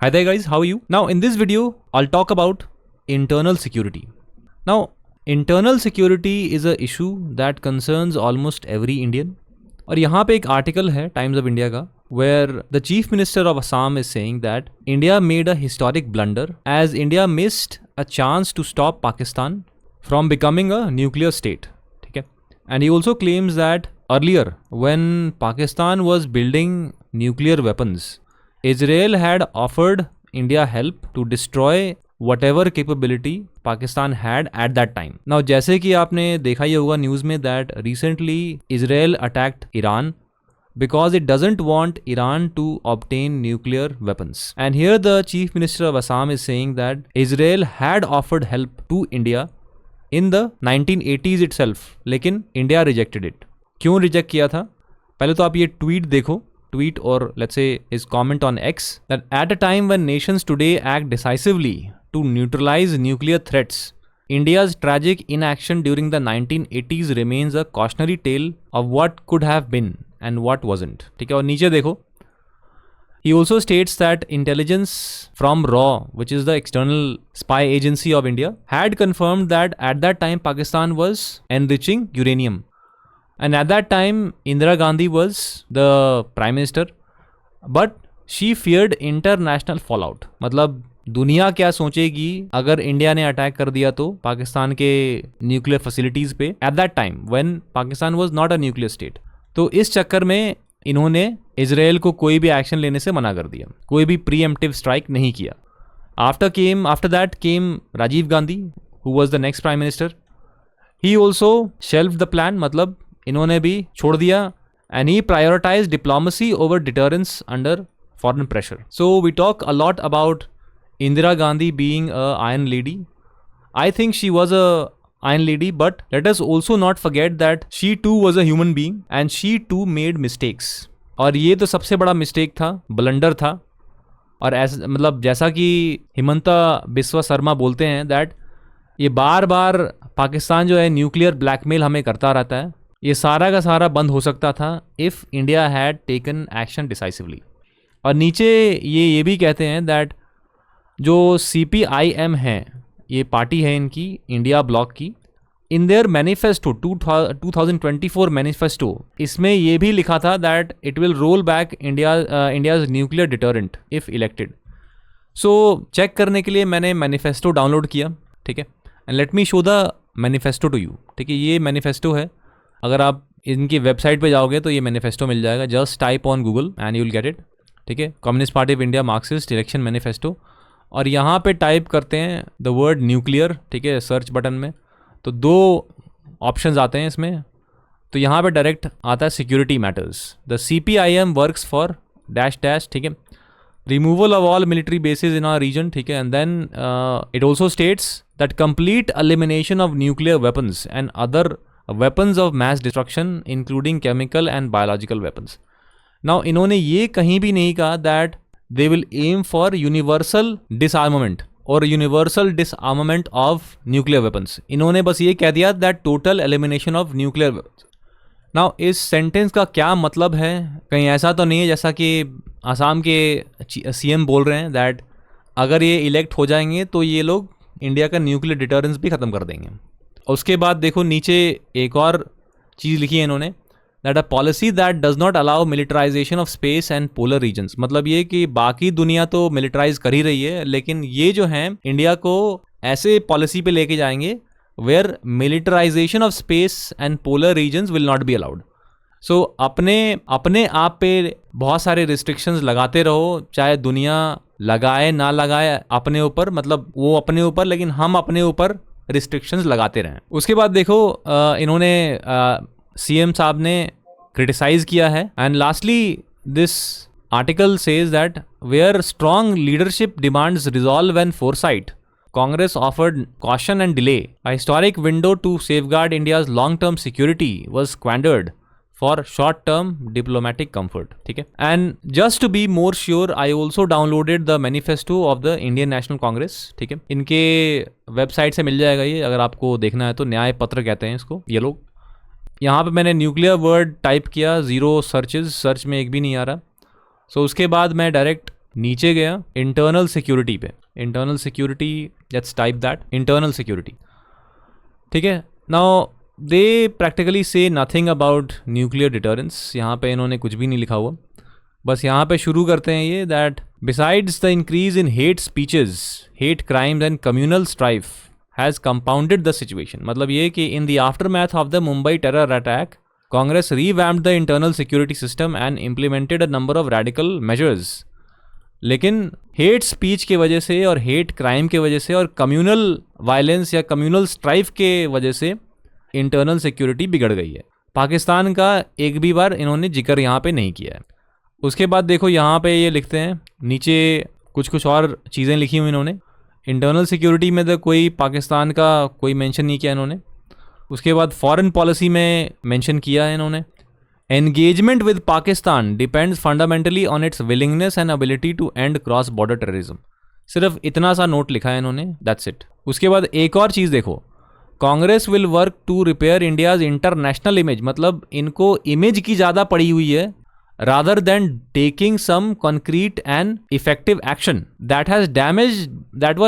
Hi there guys, how are you? Now in this video, I'll talk about internal security. Now, internal security is a issue that concerns almost every Indian. और यहाँ पे एक article है times of India का where the chief minister of Assam is saying that India made a historic blunder as India missed a chance to stop Pakistan from becoming a nuclear state. ठीक है? And he also claims that earlier when Pakistan was building nuclear weapons, Israel had offered India help to destroy whatever capability Pakistan had at that time. Now जैसे कि आपने देखा ही होगा news में that recently Israel attacked Iran because it doesn't want Iran to obtain nuclear weapons. And here the Chief Minister of Assam is saying that Israel had offered help to India in the 1980s itself, लेकिन India rejected it. क्यों reject किया था? पहले तो आप ये tweet देखो, tweet or let's say his comment on X, that at a time when nations today act decisively to neutralize nuclear threats, India's tragic inaction during the 1980s remains a cautionary tale of what could have been and what wasn't. ठीक है, और नीचे देखो, he also states that intelligence from RAW, which is the external spy agency of India, had confirmed that at that time Pakistan was enriching uranium. And at that time, Indira Gandhi was the prime minister, but she feared international fallout. मतलब दुनिया क्या सोचेगी अगर India ने attack कर दिया तो पाकिस्तान के nuclear facilities पे at that time when Pakistan was not a nuclear state. तो इस चक्कर में इन्होंने इजराइल को कोई भी एक्शन लेने से मना कर दिया, कोई भी प्रीएम्प्टिव स्ट्राइक नहीं किया. After that came Rajiv Gandhi who was the next prime minister. He also shelved the plan, मतलब इन्होंने भी छोड़ दिया. And he prioritise diplomacy over deterrence under foreign pressure. So we talk a lot about Indira Gandhi being a iron lady. I think she was a iron lady, but let us also not forget that she too was a human being and she too made mistakes. और ये तो सबसे बड़ा mistake था, blunder था. और ऐसा मतलब जैसा कि हिमंता बिस्वा शर्मा बोलते हैं दैट ये बार बार पाकिस्तान जो है न्यूक्लियर ब्लैकमेल हमें करता रहता है. ये सारा का सारा बंद हो सकता था if India had taken action decisively. और नीचे ये भी कहते हैं दैट जो CPIM है, ये पार्टी है इनकी इंडिया ब्लॉक की, इन देयर मैनिफेस्टो 2024 मैनिफेस्टो, इसमें ये भी लिखा था that it will roll back India's nuclear deterrent if elected. So check करने के लिए मैंने मैनिफेस्टो डाउनलोड किया. ठीक है, and let me show the manifesto to you. ठीक है, ये मैनिफेस्टो है. अगर आप इनकी वेबसाइट पे जाओगे तो ये मैनिफेस्टो मिल जाएगा. Just type on Google and you will get it. ठीक है, communist party of India Marxist election manifesto. और यहाँ पे टाइप करते हैं द वर्ड न्यूक्लियर. ठीक है, सर्च बटन में तो दो ऑप्शंस आते हैं इसमें. तो यहाँ पे डायरेक्ट आता है security matters. The CPIM works for dash dash. ठीक है, removal of all military bases in our region. ठीक है, and then it also states that complete elimination of nuclear weapons and other weapons of mass destruction including chemical and biological weapons. Now इन्होंने ये कहीं भी नहीं कहा that they will aim for universal disarmament or universal disarmament of nuclear weapons. इन्होंने बस ये कह दिया that total elimination of nuclear weapons. Now इस सेंटेंस का क्या मतलब है? कहीं ऐसा तो नहीं है जैसा कि आसाम के CM बोल रहे हैं that अगर ये इलेक्ट हो जाएंगे तो ये लोग इंडिया का न्यूक्लियर डिटरेंस भी ख़त्म कर देंगे. उसके बाद देखो नीचे एक और चीज़ लिखी है इन्होंने, that a policy that does not allow militarisation of space and polar regions. मतलब ये कि बाकी दुनिया तो मिलिटराइज कर ही रही है, लेकिन ये जो है इंडिया को ऐसे पॉलिसी पे लेके जाएंगे where militarization of space and polar regions will not be allowed. So अपने आप पे बहुत सारे रिस्ट्रिक्शंस लगाते रहो, चाहे दुनिया लगाए ना लगाए अपने ऊपर, मतलब वो अपने ऊपर, लेकिन हम अपने ऊपर रिस्ट्रिक्शंस लगाते रहें. उसके बाद देखो इन्होंने CM साहब ने क्रिटिसाइज किया है. And lastly this article says that where strong leadership demands resolve and foresight, Congress offered caution and delay. A historic window to safeguard India's long term security was squandered for short term diplomatic comfort. ठीक है, and just to be more sure I also downloaded the manifesto of the Indian National Congress. ठीक है, इनके website से मिल जाएगा ये, अगर आपको देखना है तो. न्याय पत्र कहते हैं इसको ये लोग. यहाँ पे मैंने न्यूक्लियर वर्ड टाइप किया, 0 सर्च में एक भी नहीं आ रहा. सो उसके बाद मैं डायरेक्ट नीचे गया इंटरनल सिक्योरिटी पे, internal security, let's type that internal security, ठीक है। नाउ दे प्रैक्टिकली से नथिंग अबाउट न्यूक्लियर डिटरेंस, यहाँ पे इन्होंने कुछ भी नहीं लिखा हुआ, बस यहाँ पे शुरू करते हैं ये that besides the increase in hate speeches, hate crimes and communal strife has compounded the situation. मतलब ये कि in the aftermath of the Mumbai terror attack Congress revamped the internal security system and implemented a number of radical measures। लेकिन hate speech के वजह से और hate crime के वजह से और कम्युनल वायलेंस या कम्युनल स्ट्राइफ के वजह से इंटरनल सिक्योरिटी बिगड़ गई है। पाकिस्तान का एक भी बार इन्होंने जिक्र यहाँ पे नहीं किया है। उसके बाद देखो यहाँ पे ये लिखते हैं, नीचे कुछ और चीज़ें लिखी हुई इन्होंने। इंटरनल सिक्योरिटी में तो कोई पाकिस्तान का कोई मेंशन नहीं किया इन्होंने। उसके बाद फॉरेन पॉलिसी में मेंशन किया है इन्होंने, engagement with Pakistan depends fundamentally on its willingness and ability to end cross border terrorism. सिर्फ इतना सा नोट लिखा है इन्होंने, दैट्स इट। उसके बाद एक और चीज़ देखो, Congress will work to repair India's international image. मतलब इनको इमेज की ज़्यादा पड़ी हुई है, rather than taking some concrete and effective action that was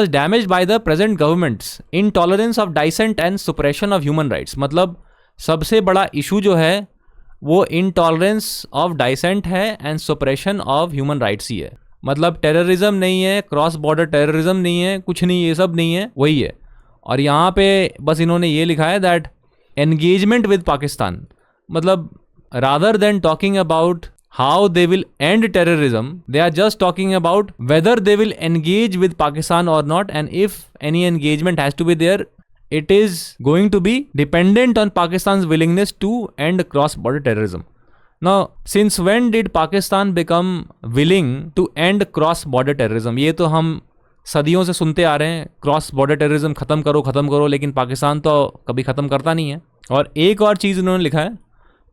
damaged by the present government's intolerance of dissent and suppression of human rights। मतलब सबसे बड़ा इशू जो है वो intolerance of dissent है and suppression of human rights ही है। मतलब terrorism नहीं है, क्रॉस बॉर्डर टेररिज्म नहीं है, कुछ नहीं, ये सब नहीं है, वही है। और यहाँ पे बस इन्होंने ये लिखा है दैट एंगेजमेंट विद पाकिस्तान, मतलब rather than talking about how they will end terrorism, they are just talking about whether they will engage with Pakistan or not, and if any engagement has to be there, it is going to be dependent on Pakistan's willingness to end cross-border terrorism। Now, since when did Pakistan become willing to end cross-border terrorism? ये तो हम सदियों से सुनते आ रहे हैं, cross border terrorism ख़त्म करो, लेकिन पाकिस्तान तो कभी ख़त्म करता नहीं है। और एक और चीज़ उन्होंने लिखा है,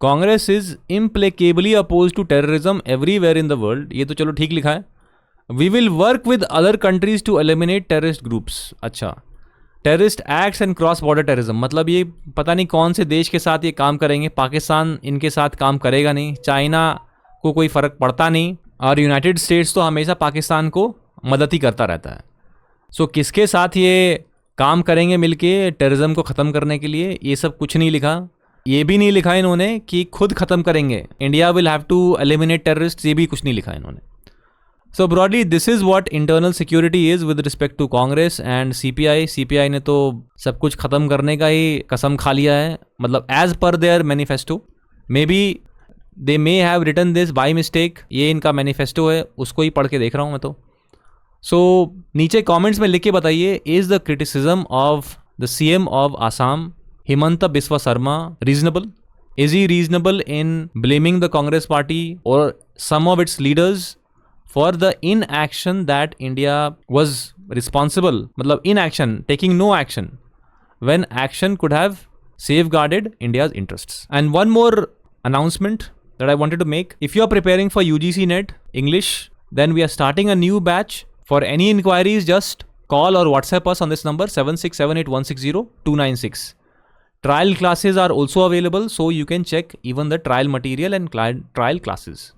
Congress is implacably oppose to terrorism everywhere in the world. ये तो चलो ठीक लिखा है। We will work with other countries to eliminate terrorist groups. अच्छा, terrorist acts and cross border terrorism, मतलब ये पता नहीं कौन से देश के साथ ये काम करेंगे। पाकिस्तान इनके साथ काम करेगा नहीं, चाइना को कोई फ़र्क पड़ता नहीं, और यूनाइटेड स्टेट्स तो हमेशा पाकिस्तान को मदद ही करता रहता है। सो किसके साथ ये काम करेंगे मिलके टेररिज्म को ख़त्म करने के लिए, ये सब कुछ नहीं लिखा। ये भी नहीं लिखा इन्होंने कि खुद ख़त्म करेंगे, India will have to eliminate terrorist, ये भी कुछ नहीं लिखा इन्होंने। So broadly this is what internal security is with respect to Congress and CPI. CPI ने तो सब कुछ ख़त्म करने का ही कसम खा लिया है, मतलब as per their manifesto. Maybe they may have written this by mistake, ये इनका मैनिफेस्टो है, उसको ही पढ़ के देख रहा हूँ मैं तो। सो नीचे कॉमेंट्स में लिख के बताइए, is the criticism of the CM of Assam Himanta Biswa Sarma reasonable? Is he reasonable in blaming the Congress party or some of its leaders for the inaction that India was responsible? मतलब inaction, taking no action when action could have safeguarded India's interests. And one more announcement that I wanted to make. If you are preparing for UGC NET English, then we are starting a new batch. For any inquiries, just call or WhatsApp us on this number 7678160296. Trial classes are also available, so you can check even the trial material and trial classes.